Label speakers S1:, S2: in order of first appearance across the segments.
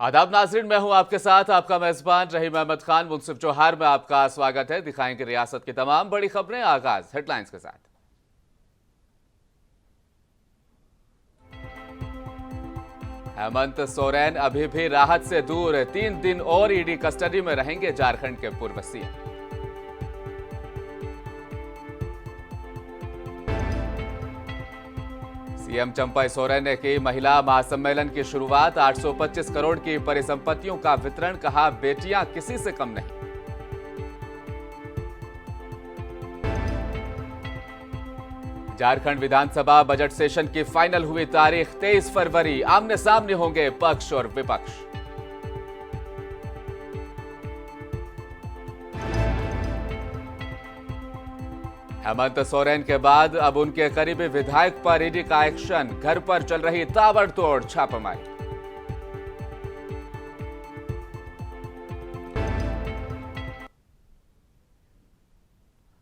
S1: आदाब नाज़रीन, मैं हूं आपके साथ आपका मेजबान रहीम अहमद खान मुनसिफ जोहार में आपका स्वागत है। दिखाएंगे रियासत की तमाम बड़ी खबरें। आगाज हेडलाइंस के साथ। हेमंत सोरेन अभी भी राहत से दूर, 3 दिन और ईडी कस्टडी में रहेंगे झारखंड के पूर्व सीएम। सीएम चंपई सोरेन ने की महिला महासम्मेलन की शुरुआत। 825 करोड़ की परिसंपत्तियों का वितरण, कहा बेटियां किसी से कम नहीं। झारखंड विधानसभा बजट सेशन की फाइनल हुई तारीख 23 फरवरी। आमने सामने होंगे पक्ष और विपक्ष। हेमंत सोरेन के बाद अब उनके करीबी विधायक पर ईडी का एक्शन। घर पर चल रही ताबड़तोड़ छापेमारी।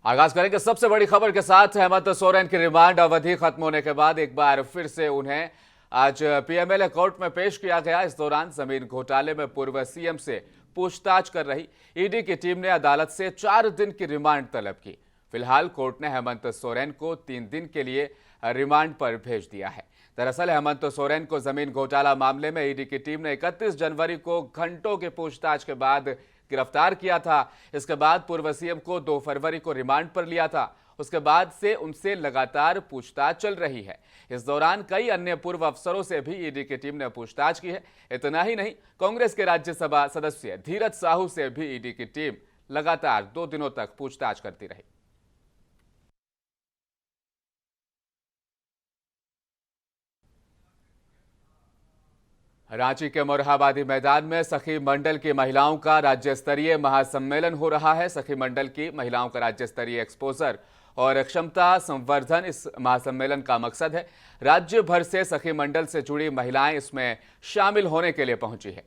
S1: आगाज करेंगे सबसे बड़ी खबर के साथ। हेमंत सोरेन की रिमांड अवधि खत्म होने के बाद एक बार फिर से उन्हें आज पीएमएलए कोर्ट में पेश किया गया। इस दौरान जमीन घोटाले में पूर्व सीएम से पूछताछ कर रही ईडी की टीम ने अदालत से 4 दिन की रिमांड तलब की। फिलहाल कोर्ट ने हेमंत सोरेन को 3 दिन के लिए रिमांड पर भेज दिया है। दरअसल हेमंत सोरेन को जमीन घोटाला मामले में ईडी की टीम ने 31 जनवरी को घंटों की पूछताछ के बाद गिरफ्तार किया था। इसके बाद पूर्व सीएम को 2 फरवरी को रिमांड पर लिया था। उसके बाद से उनसे लगातार पूछताछ चल रही है। इस दौरान कई अन्य पूर्व अफसरों से भी ईडी की टीम ने पूछताछ की है। इतना ही नहीं, कांग्रेस के राज्यसभा सदस्य धीरज साहू से भी ईडी की टीम लगातार 2 दिनों तक पूछताछ करती रही। रांची के मोरहाबादी मैदान में सखी मंडल की महिलाओं का राज्य स्तरीय महासम्मेलन हो रहा है। सखी मंडल की महिलाओं का राज्य स्तरीय एक्सपोजर और क्षमता संवर्धन इस महासम्मेलन का मकसद है। राज्य भर से सखी मंडल से जुड़ी महिलाएं इसमें शामिल होने के लिए पहुंची है।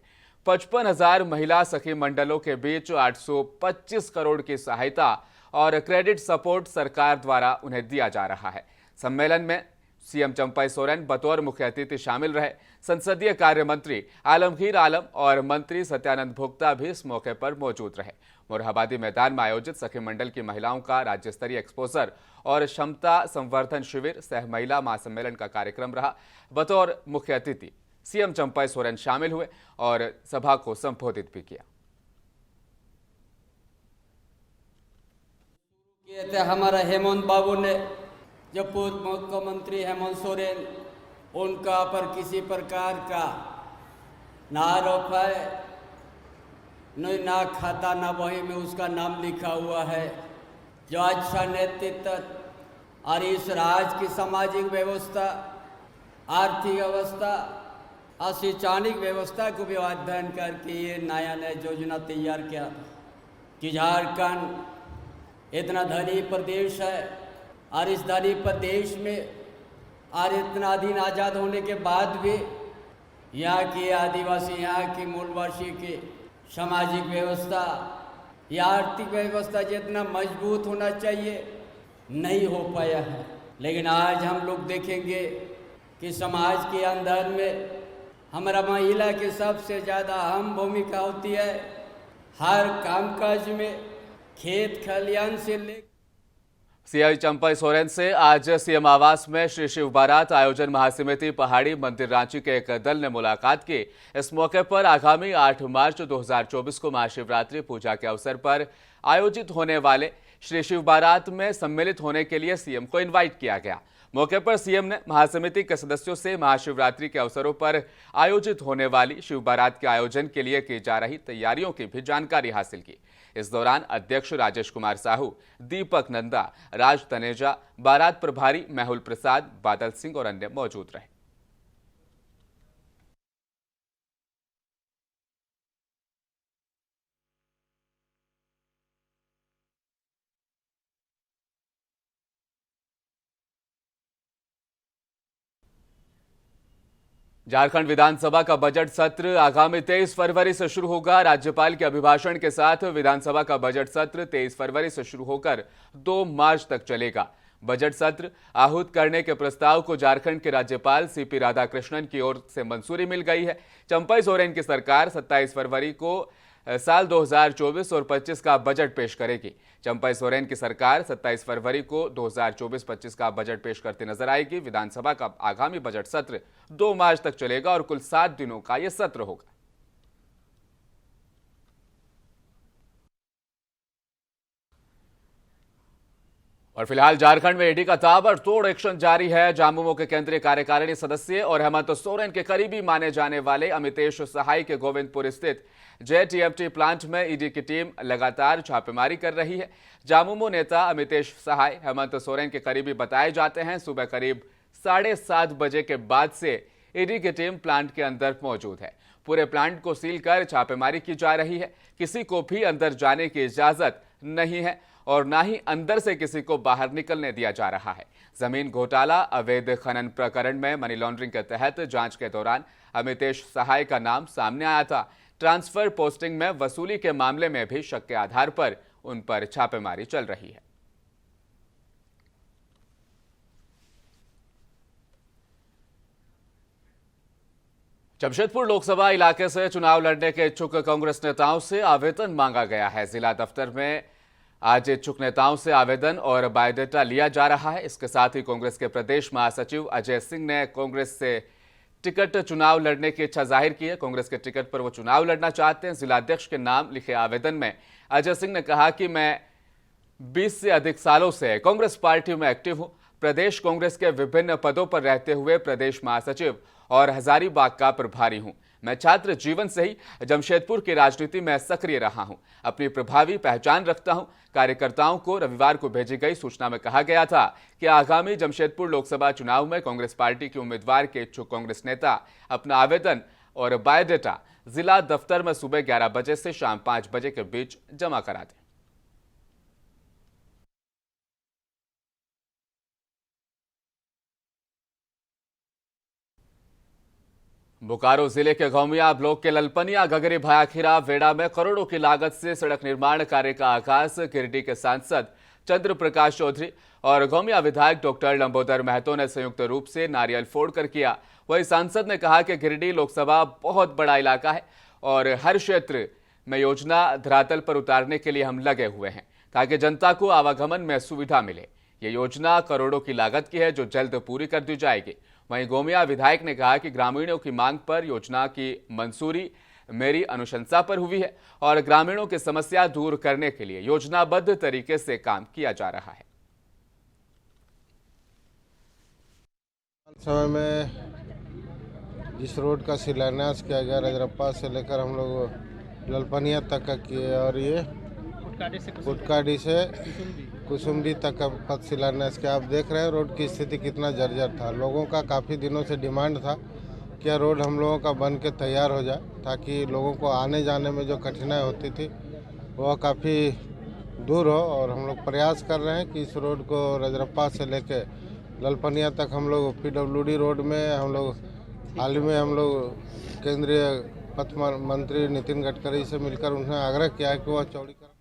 S1: 55,000 महिला सखी मंडलों के बीच 825 करोड़ की सहायता और क्रेडिट सपोर्ट सरकार द्वारा उन्हें दिया जा रहा है। सम्मेलन में सीएम चंपई सोरेन बतौर मुख्य अतिथि शामिल रहे। संसदीय कार्य मंत्री आलमगीर आलम और मंत्री सत्यानंद भोक्ता भी इस मौके पर मौजूद रहे। मोरहाबादी मैदान में आयोजित सखी मंडल की महिलाओं का राज्य स्तरीय एक्सपोजर और क्षमता संवर्धन शिविर सह महिला महासम्मेलन का कार्यक्रम रहा। बतौर मुख्य अतिथि सीएम चंपई सोरेन शामिल हुए और सभा को संबोधित भी किया।
S2: ये थे हमारा हेमंत बाबू ने, जो पूर्व मुख्यमंत्री हेमंत सोरेन, उनका पर किसी प्रकार का ना आरोप है, ना खाता ना बही में उसका नाम लिखा हुआ है। जो अच्छा नेतृत्व और इस राज्य की सामाजिक व्यवस्था, आर्थिक व्यवस्था और शैक्षणिक व्यवस्था को भी अध्ययन करके ये नया योजना तैयार किया कि झारखंड इतना धनी प्रदेश है और इस धनी प्रदेश में और इतना अधीन आज़ाद होने के बाद भी यहाँ के आदिवासी, यहाँ के मूलवासी की सामाजिक व्यवस्था या आर्थिक व्यवस्था जितना मजबूत होना चाहिए नहीं हो पाया है। लेकिन आज हम लोग देखेंगे कि समाज के अंदर में हमारा महिला की सबसे ज़्यादा अहम भूमिका होती है। हर कामकाज में खेत खलियान से ले
S1: सीएम चंपई सोरेन से आज सीएम आवास में श्री शिव बारात आयोजन महासमिति पहाड़ी मंदिर रांची के एक दल ने मुलाकात की। इस मौके पर आगामी 8 मार्च 2024 को महाशिवरात्रि पूजा के अवसर पर आयोजित होने वाले श्री शिव बारात में सम्मिलित होने के लिए सीएम को इनवाइट किया गया। मौके पर सीएम ने महासमिति के सदस्यों से महाशिवरात्रि के अवसरों पर आयोजित होने वाली शिव बारात के आयोजन के लिए की जा रही तैयारियों की भी जानकारी हासिल की। इस दौरान अध्यक्ष राजेश कुमार साहू, दीपक नंदा, राज तनेजा, बारात प्रभारी मेहुल प्रसाद, बादल सिंह और अन्य मौजूद रहे। झारखंड विधानसभा का बजट सत्र आगामी 23 फरवरी से शुरू होगा। राज्यपाल के अभिभाषण के साथ विधानसभा का बजट सत्र 23 फरवरी से शुरू होकर 2 मार्च तक चलेगा। बजट सत्र आहूत करने के प्रस्ताव को झारखंड के राज्यपाल सीपी राधाकृष्णन की ओर से मंजूरी मिल गई है। चंपई सोरेन की सरकार 27 फरवरी को साल 2024 और 25 का बजट पेश करेगी। चंपई सोरेन की सरकार 27 फरवरी को 2024-25 का बजट पेश करती नजर आएगी। विधानसभा का आगामी बजट सत्र 2 मार्च तक चलेगा और कुल 7 दिनों का यह सत्र होगा। और फिलहाल झारखंड में ईडी का ताबड़तोड़ एक्शन जारी है। झामुमो के केंद्रीय कार्यकारिणी सदस्य और हेमंत सोरेन के करीबी माने जाने वाले अमितेश सहाय के गोविंदपुर स्थित जेटीएमटी प्लांट में ईडी की टीम लगातार छापेमारी कर रही है। झामुमो नेता अमितेश सहाय हेमंत सोरेन के करीबी बताए जाते हैं। सुबह करीब 7:30 बजे के बाद से ईडी की टीम प्लांट के अंदर मौजूद है। पूरे प्लांट को सील कर छापेमारी की जा रही है। किसी को भी अंदर जाने की इजाजत नहीं है और ना ही अंदर से किसी को बाहर निकलने दिया जा रहा है। जमीन घोटाला अवैध खनन प्रकरण में मनी लॉन्ड्रिंग के तहत जांच के दौरान अमितेश सहाय का नाम सामने आया था। ट्रांसफर पोस्टिंग में वसूली के मामले में भी शक के आधार पर उन पर छापेमारी चल रही है। जमशेदपुर लोकसभा इलाके से चुनाव लड़ने के इच्छुक कांग्रेस नेताओं से आवेदन मांगा गया है। जिला दफ्तर में आज इच्छुक नेताओं से आवेदन और बायोडाटा लिया जा रहा है। इसके साथ ही कांग्रेस के प्रदेश महासचिव अजय सिंह ने कांग्रेस से टिकट चुनाव लड़ने की इच्छा जाहिर की है। कांग्रेस के टिकट पर वो चुनाव लड़ना चाहते हैं। जिलाध्यक्ष के नाम लिखे आवेदन में अजय सिंह ने कहा कि मैं 20 से अधिक सालों से कांग्रेस पार्टी में एक्टिव हूं। प्रदेश कांग्रेस के विभिन्न पदों पर रहते हुए प्रदेश महासचिव और हजारीबाग का प्रभारी हूं। मैं छात्र जीवन से ही जमशेदपुर की राजनीति में सक्रिय रहा हूं। अपनी प्रभावी पहचान रखता हूं। कार्यकर्ताओं को रविवार को भेजी गई सूचना में कहा गया था कि आगामी जमशेदपुर लोकसभा चुनाव में कांग्रेस पार्टी के उम्मीदवार के इच्छुक कांग्रेस नेता अपना आवेदन और बायोडाटा जिला दफ्तर में सुबह 11 बजे से शाम 5 बजे के बीच जमा करा दें। बोकारो जिले के गौमिया ब्लॉक के ललपनिया गगरी भायाखीरा वेड़ा में करोड़ों की लागत से सड़क निर्माण कार्य का आगाज गिरिडीह के सांसद चंद्र प्रकाश चौधरी और गौमिया विधायक डॉक्टर लंबोदर महतो ने संयुक्त रूप से नारियल फोड़कर किया। वहीं सांसद ने कहा कि गिरिडीह लोकसभा बहुत बड़ा इलाका है और हर क्षेत्र में योजना धरातल पर उतारने के लिए हम लगे हुए हैं ताकि जनता को आवागमन में सुविधा मिले। ये योजना करोड़ों की लागत की है जो जल्द पूरी कर दी जाएगी। वहीं गोमिया विधायक ने कहा कि ग्रामीणों की मांग पर योजना की मंजूरी मेरी अनुशंसा पर हुई है और ग्रामीणों की समस्या दूर करने के लिए योजनाबद्ध तरीके से काम किया जा रहा है।
S3: समय में जिस रोड का शिलान्यास किया गया रजरप्पा से लेकर हम लोग ललपनिया तक का किए और ये कुटकाडी से कुसुमडी तक का पथ शिलान्यास किया। आप देख रहे हैं रोड की स्थिति कितना जर्जर था। लोगों का काफ़ी दिनों से डिमांड था कि यह रोड हम लोगों का बन के तैयार हो जाए ताकि लोगों को आने जाने में जो कठिनाई होती थी वह काफ़ी दूर हो। और हम लोग प्रयास कर रहे हैं कि इस रोड को रजरप्पा से लेके ललपनिया तक हम लोग PWD रोड में हम लोग हाल ही में हम लोग केंद्रीय पथ मंत्री नितिन गडकरी से मिलकर उन्हें आग्रह किया है कि वह चौड़ीकरण।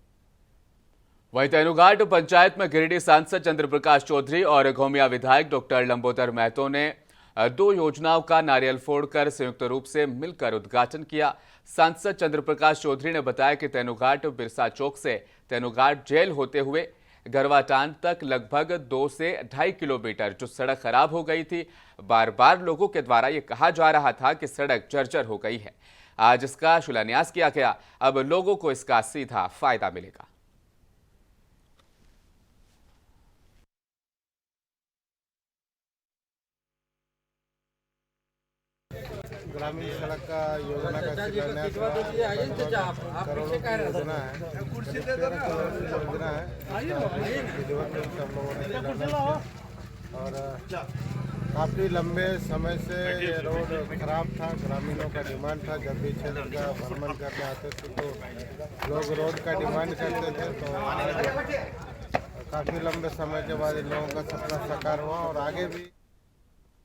S1: वहीं तेनुघाट पंचायत में गिरिडीह सांसद चंद्र प्रकाश चौधरी और गौमिया विधायक डॉक्टर लंबोदर महतो ने 2 योजनाओं का नारियल फोड़कर संयुक्त रूप से मिलकर उद्घाटन किया। सांसद चंद्र प्रकाश चौधरी ने बताया कि तेनुघाट बिरसा चौक से तेनुघाट जेल होते हुए गरवाटान तक लगभग 2 से 2.5 किलोमीटर जो सड़क खराब हो गई थी। बार बार लोगों के द्वारा ये कहा जा रहा था कि सड़क जर्जर हो गई है। आज इसका शिलान्यास किया गया। अब लोगों को इसका सीधा फायदा मिलेगा।
S3: ग्रामीण सड़क का योजना का शिलान्यास करोड़ों की योजना है। 13 करोड़ की योजना है विधिवत रूप से हम लोगों ने शिलान्यास किया। और काफ़ी लंबे समय से ये रोड खराब था। ग्रामीणों का डिमांड था। जब भी क्षेत्र का भ्रमण करने आते थे तो लोग रोड का डिमांड करते थे। तो काफ़ी लंबे समय के बाद इन लोगों का सपना साकार हुआ और आगे भी।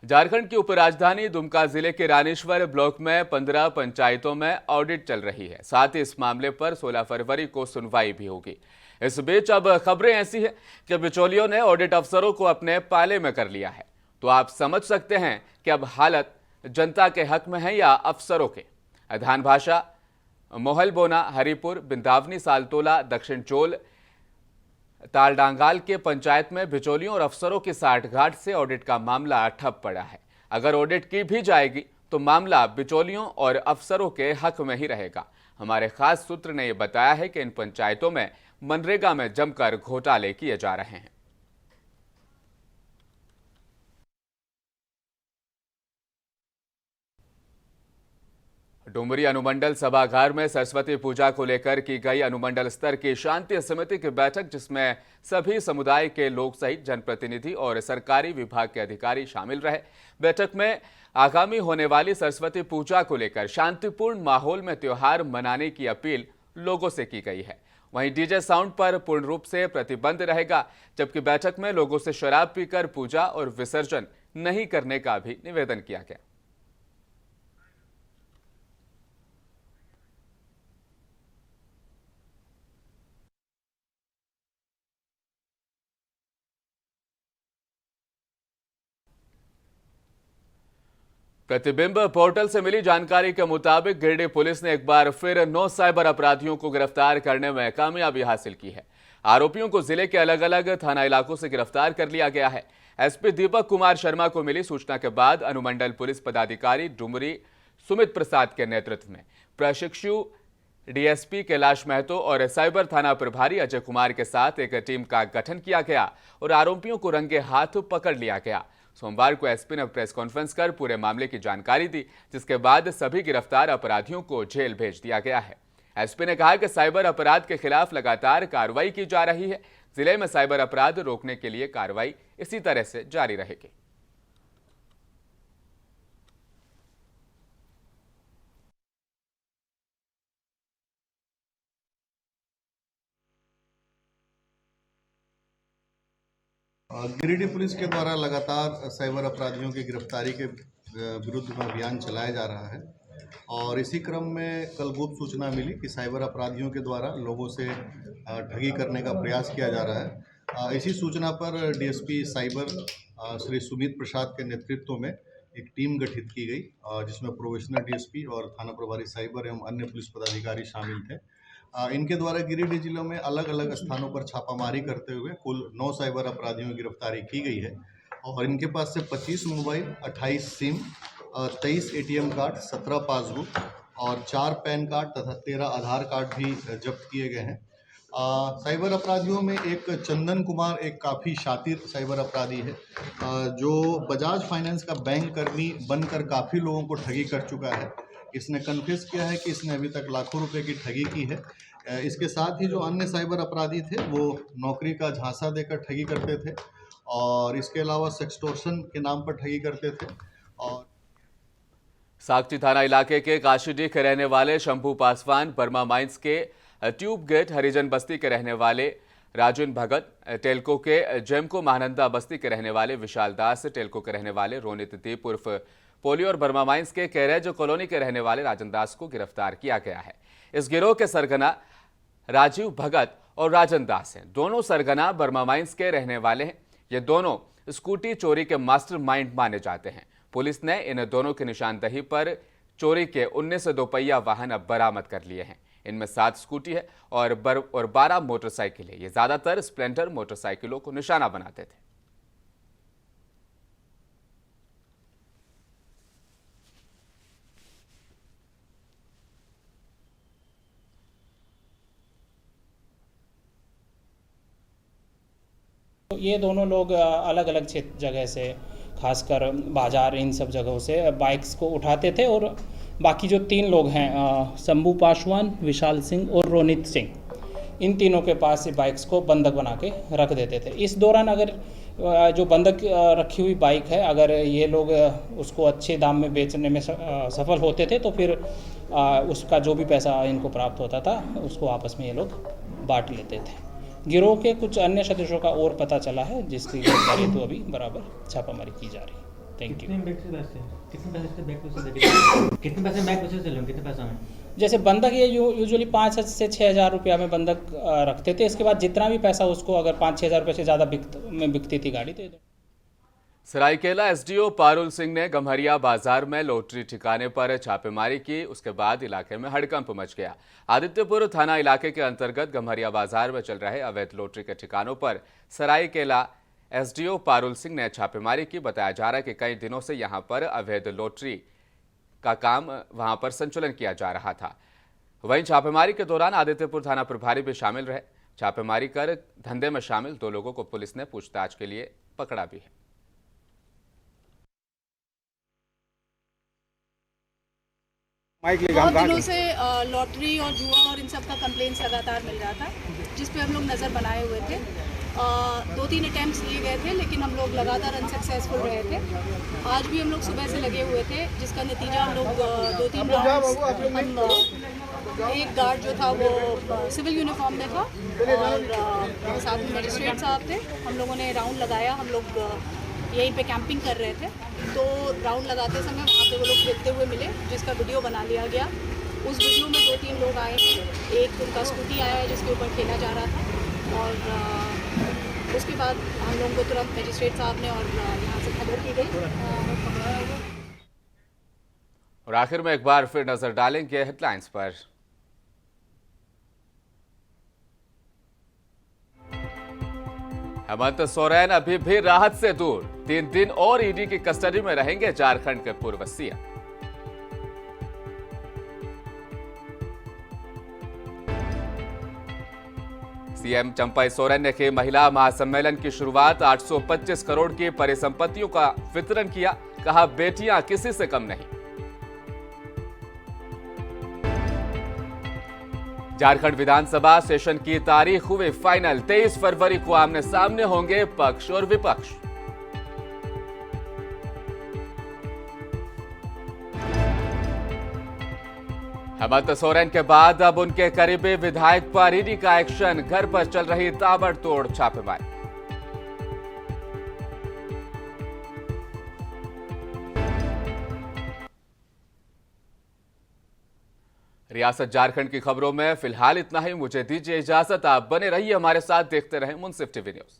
S1: झारखंड की उपराजधानी दुमका जिले के रानीश्वर ब्लॉक में 15 पंचायतों में ऑडिट चल रही है। साथ ही इस मामले पर 16 फरवरी को सुनवाई भी होगी। इस बीच अब खबरें ऐसी हैं कि बिचौलियों ने ऑडिट अफसरों को अपने पाले में कर लिया है। तो आप समझ सकते हैं कि अब हालत जनता के हक में है या अफसरों के। धान भाषा, मोहलबोना, हरिपुर, बिंदावनी, सालतोला, दक्षिण चोल, तालडांगाल के पंचायत में बिचौलियों और अफसरों की साठगांठ से ऑडिट का मामला ठप पड़ा है। अगर ऑडिट की भी जाएगी तो मामला बिचौलियों और अफसरों के हक में ही रहेगा। हमारे खास सूत्र ने यह बताया है कि इन पंचायतों में मनरेगा में जमकर घोटाले किए जा रहे हैं। डुमरी अनुमंडल सभागार में सरस्वती पूजा को लेकर की गई अनुमंडल स्तर की शांति समिति की बैठक, जिसमें सभी समुदाय के लोग सहित जनप्रतिनिधि और सरकारी विभाग के अधिकारी शामिल रहे। बैठक में आगामी होने वाली सरस्वती पूजा को लेकर शांतिपूर्ण माहौल में त्योहार मनाने की अपील लोगों से की गई है। वहीं डीजे साउंड पर पूर्ण रूप से प्रतिबंध रहेगा, जबकि बैठक में लोगों से शराब पीकर पूजा और विसर्जन नहीं करने का भी निवेदन किया गया। प्रतिबिंब पोर्टल से मिली जानकारी के मुताबिक गिरिडीह पुलिस ने एक बार फिर 9 साइबर अपराधियों को गिरफ्तार करने में कामयाबी हासिल की है। आरोपियों को जिले के अलग अलग थाना इलाकों से गिरफ्तार कर लिया गया है। एसपी दीपक कुमार शर्मा को मिली सूचना के बाद अनुमंडल पुलिस पदाधिकारी डुमरी सुमित प्रसाद के नेतृत्व में प्रशिक्षु डीएसपी कैलाश महतो और साइबर थाना प्रभारी अजय कुमार के साथ एक टीम का गठन किया गया और आरोपियों को रंगे हाथ पकड़ लिया गया। सोमवार को एसपी ने प्रेस कॉन्फ्रेंस कर पूरे मामले की जानकारी दी, जिसके बाद सभी गिरफ्तार अपराधियों को जेल भेज दिया गया है। एसपी ने कहा कि साइबर अपराध के खिलाफ लगातार कार्रवाई की जा रही है। जिले में साइबर अपराध रोकने के लिए कार्रवाई इसी तरह से जारी रहेगी।
S4: गिरिडीह पुलिस के द्वारा लगातार साइबर अपराधियों की गिरफ्तारी के विरुद्ध में अभियान चलाया जा रहा है और इसी क्रम में कल गुप्त सूचना मिली कि साइबर अपराधियों के द्वारा लोगों से ठगी करने का प्रयास किया जा रहा है। इसी सूचना पर डीएसपी साइबर श्री सुमित प्रसाद के नेतृत्व में एक टीम गठित की गई, जिसमें प्रोबेशनर डीएसपी और थाना प्रभारी साइबर एवं अन्य पुलिस पदाधिकारी शामिल थे। इनके द्वारा गिरिडीह जिलों में अलग अलग स्थानों पर छापामारी करते हुए कुल 9 साइबर अपराधियों की गिरफ्तारी की गई है और इनके पास से 25 mobile, 28 SIM, 23 ATM card, 17 passbook और 4 पैन कार्ड तथा 13 आधार कार्ड भी जब्त किए गए हैं। साइबर अपराधियों में एक चंदन कुमार एक काफ़ी शातिर साइबर अपराधी है, जो बजाज फाइनेंस का बैंक कर्मी बनकर काफ़ी लोगों को ठगी कर चुका है। इसने कन्फेस किया है कि इसने अभी तक लाखों रुपए की ठगी की है। इसके साथ ही जो अन्य साइबर अपराधी थे वो नौकरी का झांसा देकर ठगी करते थे और इसके अलावा सेक्सटोर्शन के नाम पर ठगी करते थे। और
S1: साकची थाना इलाके के काशीडीह के रहने वाले शंभू पासवान, बर्मा माइंस के ट्यूब गेट हरिजन बस्ती के रहने वाले राजन भगत, टेल्को के जेमको महानंदा बस्ती के रहने वाले विशाल दास, टेल्को के रहने वाले रोनित दीप उर्फ पोलियो और बर्मा माइंस के कैरेज कॉलोनी के रहने वाले राजन दास को गिरफ्तार किया गया है। इस गिरोह के सरगना राजीव भगत और राजन दास हैं। दोनों सरगना बर्मा माइंस के रहने वाले हैं। ये दोनों स्कूटी चोरी के मास्टरमाइंड माने जाते हैं। पुलिस ने इन दोनों की निशानदही पर चोरी के 19 दोपहिया वाहन अब बरामद कर लिए हैं। इनमें 7 स्कूटी है और 12 मोटरसाइकिल है। ये ज्यादातर स्प्लेंडर मोटरसाइकिलों को निशाना बनाते थे।
S5: ये दोनों लोग अलग अलग क्षेत्र जगह से, खासकर बाजार, इन सब जगहों से बाइक्स को उठाते थे और बाकी जो 3 लोग हैं, शंभू पासवान, विशाल सिंह और रोनित सिंह, इन तीनों के पास ये बाइक्स को बंधक बना के रख देते थे। इस दौरान अगर जो बंधक रखी हुई बाइक है, अगर ये लोग उसको अच्छे दाम में बेचने में सफल होते थे तो फिर उसका जो भी पैसा इनको प्राप्त होता था उसको आपस में ये लोग बांट लेते थे। गिरोह के कुछ अन्य सदस्यों का और पता चला है, जिसकी गिरफ्तारी तो अभी बराबर छापामारी की जा रही है। Thank you.
S6: कितने पैसे बैग पैसे से कितने पैसे में
S5: जैसे बंधक ये यूजुअली 5 से 6,000 रुपया में बंधक रखते थे। इसके बाद जितना भी पैसा उसको अगर 5-6 हज़ार रुपये से ज़्यादा बिकती थी गाड़ी तो
S1: सरायकेला एसडीओ पारुल सिंह ने गम्हरिया बाजार में लॉटरी ठिकाने पर छापेमारी की। उसके बाद इलाके में हड़कंप मच गया। आदित्यपुर थाना इलाके के अंतर्गत गम्हरिया बाजार में चल रहे अवैध लॉटरी के ठिकानों पर सरायकेला एसडीओ पारुल सिंह ने छापेमारी की। बताया जा रहा है कि कई दिनों से यहां पर अवैध लॉटरी का काम वहां पर संचालन किया जा रहा था। वहीं छापेमारी के दौरान आदित्यपुर थाना प्रभारी भी शामिल रहे। छापेमारी कर धंधे में शामिल 2 लोगों को पुलिस ने पूछताछ के लिए पकड़ा भी है।
S6: बहुत दिनों से लॉटरी और जुआ और इन सब का कंप्लेंट्स लगातार मिल रहा था, जिस पे हम लोग नज़र बनाए हुए थे। 2-3 अटैम्प्ट्स लिए गए थे, लेकिन हम लोग लगातार अनसक्सेसफुल रहे थे। आज भी हम लोग सुबह से लगे हुए थे, जिसका नतीजा हम लोग 2-3 राउंड्स, एक गार्ड जो था वो सिविल यूनिफॉर्म में था और साथ में मजिस्ट्रेट साहब थे। हम लोगों ने राउंड लगाया। हम लोग यहीं पे कैंपिंग कर रहे थे, तो राउंड लगाते समय वहाँ पे वो लोग खेलते हुए मिले, जिसका वीडियो बना लिया गया। उस वीडियो में 2-3 लोग आए हैं। एक उनका स्कूटी आया है जिसके ऊपर खेला जा रहा था, और उसके बाद हम लोगों को तुरंत मजिस्ट्रेट साहब ने और यहाँ से खबर की गई।
S1: और आखिर में एक बार फिर नजर डालेंगे हेडलाइंस पर। हेमंत सोरेन अभी भी राहत से दूर। 3 दिन और ईडी की कस्टडी में रहेंगे झारखंड के पूर्व सीएम। सीएम चंपई सोरेन ने की महिला महासम्मेलन की शुरुआत। 825 करोड़ की परिसंपत्तियों का वितरण किया। कहा, बेटियां किसी से कम नहीं। झारखंड विधानसभा सेशन की तारीख हुई फाइनल। 23 फरवरी को आमने सामने होंगे पक्ष और विपक्ष। हेमंत सोरेन के बाद अब उनके करीबी विधायक पर ईडी का एक्शन। घर पर चल रही ताबड़तोड़ छापेमारी। रियासत झारखंड की खबरों में फिलहाल इतना ही। मुझे दीजिए इजाजत। आप बने रहिए हमारे साथ, देखते रहें मुंसिफ टीवी न्यूज।